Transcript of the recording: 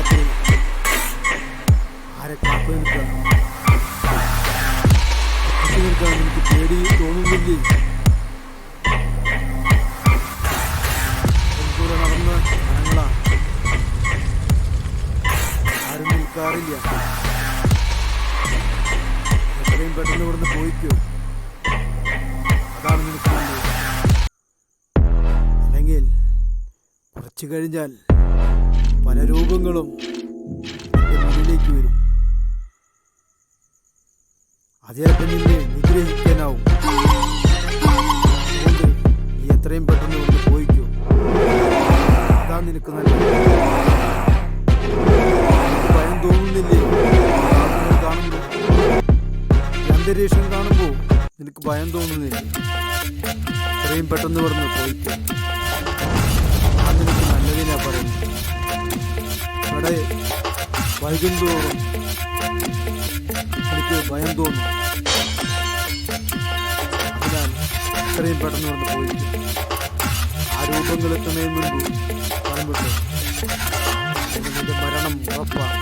രാത്രി ആരെ കാത്തു നിൽക്കണം? നിൽക്കാൻ എനിക്ക് പേടി തോന്നുന്നില്ലേ? കൂടെ നടന്ന ജനങ്ങളാ, ആരും നിൽക്കാറില്ല. എത്രയും പെട്ടെന്ന് ഇവിടുന്ന് പോയിക്കോ, അതാണ് നിനക്ക് നല്ലത്. അല്ലെങ്കിൽ കുറച്ചു കഴിഞ്ഞാൽ പല രൂപങ്ങളും എൻ്റെ മുന്നിലേക്ക് വരും. അതേപ്പം നിന്നെ നിഗ്രഹിക്കാനാവും. അതുകൊണ്ട് നീ എത്രയും പെട്ടെന്ന് ഇവിടുന്ന് പോയിക്കോ, അതാണ് നിനക്ക് നല്ലത്. ഭയം തോന്നുന്നില്ലേ? കാണുമ്പോൾ അന്തരീക്ഷം കാണുമ്പോൾ നിനക്ക് ഭയം തോന്നുന്നില്ലേ? എത്രയും പെട്ടെന്ന് ഇവിടുന്ന് പോയിക്കോ, അത് നിനക്ക് നല്ലതിനാ പറയുന്നത്. ഇവിടെ വൈകുന്തോറും എനിക്ക് ഭയം തോന്നും. അതിനാൽ എത്രയും പെട്ടെന്ന് ഇവിടുന്ന് പോയിക്കോ. ആ രൂപങ്ങൾ എത്തുന്നതിന് മുൻപ് കാണുമ്പോൾ നിന്റെ മരണം ഉറപ്പാണ്.